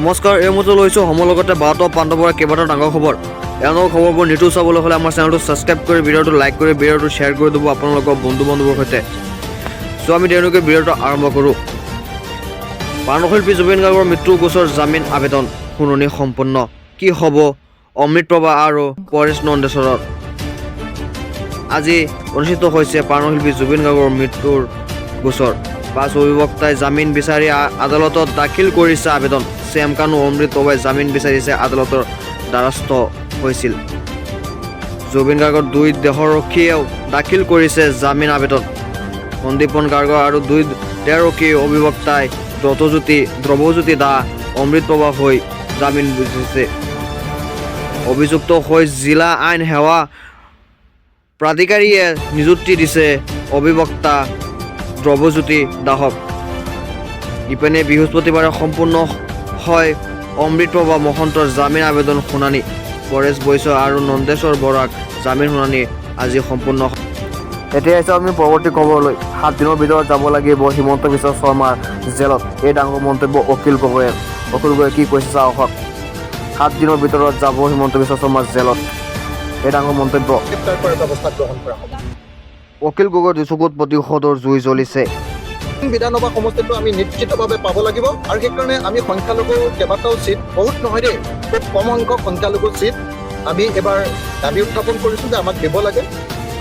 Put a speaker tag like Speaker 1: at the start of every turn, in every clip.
Speaker 1: নমস্কাৰ, এই মুহূৰ্তত লৈছোঁ সমৰ লগতে বাৰটা পাণ্ডৱৰ কেইবাটাও ডাঙৰ খবৰ। এওঁলোকৰ খবৰবোৰ নিতৌ চাবলৈ হ'লে আমাৰ চেনেলটো ছাবস্ক্ৰাইব কৰি ভিডিঅ'টো লাইক কৰি ভিডিঅ'টো শ্বেয়াৰ কৰি দিব আপোনালোকৰ বন্ধু বান্ধৱৰ সৈতে। চ' আমি তেওঁলোকে ভিডিঅ'টো আৰম্ভ কৰোঁ। প্ৰাণশিল্পী জুবিন গাৰ্গৰ মৃত্যুৰ গোচৰ জামিন আবেদন শুনানি সম্পন্ন। কি হ'ব অমৃত প্ৰভা আৰু পৰেশ নন্দেশ্বৰৰ? আজি অনুষ্ঠিত হৈছে প্ৰাণশিল্পী জুবিন গাৰ্গৰ মৃত্যুৰ গোচৰ। 5 অধিবক্তাই জামিন বিচাৰি আদালতত দাখিল কৰিছে আবেদন। শ্যাম কানু অমৃত প্ৰভাই জামিন বিচাৰিছে আদালতৰ দ্বাৰস্থ হৈছিল। জুবিন গাৰ্গৰ 2 দেহৰক্ষীয়েও দাখিল কৰিছে জামিন আবেদন। সন্দীপন গাৰ্গ আৰু 2 দেহৰক্ষী অধিবক্তাই ধ্ৰুৱজ্যোতি দাস অমৃত প্ৰভা হৈ জামিন বিচাৰিছে। অভিযুক্ত হৈ জিলা আইন সেৱা প্ৰাধিকাৰীয়ে নিযুক্তি দিছে অধিবক্তা ধ্ৰুৱজ্যোতি দাসক। ইপিনে বৃহস্পতিবাৰে সম্পূৰ্ণ হয় অমৃত প্ৰভা মহন্তৰ জামিন আবেদন শুনানি। পৰেশ বৈশ্য আৰু নন্দেশ্বৰ বৰাক জামিন শুনানি আজি সম্পূৰ্ণ। এতিয়া আহিছে আমি পৰৱৰ্তী খবৰলৈ। 7 দিনৰ ভিতৰত যাব লাগিব হিমন্ত বিশ্ব শৰ্মাৰ জেলত, এই ডাঙৰ মন্তব্য অখিল গগৈয়ে। অখিল গগৈয়ে কি কৈছে চাওঁ আহক। 7 দিনৰ ভিতৰত যাব হিমন্ত বিশ্ব শৰ্মাৰ জেলত, এই ডাঙৰ মন্তব্য। অখিল গগৈৰ দুচকুত প্ৰতিশোধৰ জুই জ্বলিছে।
Speaker 2: বিধানসভা সমষ্টিটো আমি নিশ্চিতভাৱে পাব লাগিব আৰু সেইকাৰণে আমি সংখ্যালঘু কেইবাটাও চিট, বহুত নহয় দেই, খুব কম সংখ্যক সংখ্যালঘু চিট আমি এবাৰ দাবী উত্থাপন কৰিছোঁ যে আমাক দিব লাগে।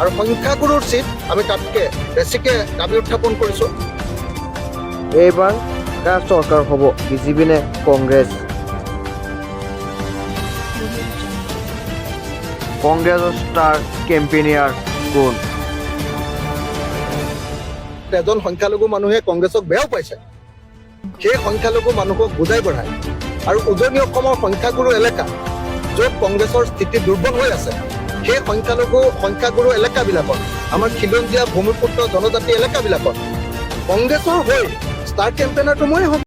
Speaker 2: আৰু সংখ্যাগুৰুৰ চিট আমি তাতকৈ বেছিকৈ দাবী উত্থাপন কৰিছোঁ।
Speaker 1: এইবাৰ কাৰ চৰকাৰ হ'ব, বিজেপি নে কংগ্ৰেছ? কংগ্ৰেছৰ ষ্টাৰ কেম্পেইনাৰ কোন?
Speaker 2: এজন সংখ্যালঘু মানুহে কংগ্ৰেছক বেয়াও পাইছে, সেই সংখ্যালঘু মানুহক বুজাই বঢ়ায় আৰু উজনি অসমৰ সংখ্যাগুৰু এলেকা য'ত কংগ্ৰেছৰ স্থিতি দুৰ্বল হৈ আছে, সেই সংখ্যাগুৰু এলেকাবিলাকত, আমাৰ খিলঞ্জীয়া ভূমিপুত্ৰ জনজাতি এলেকাবিলাকত কংগ্ৰেছৰ হৈ ষ্টাৰ কেম্পেইনাৰটো মই হ'ম।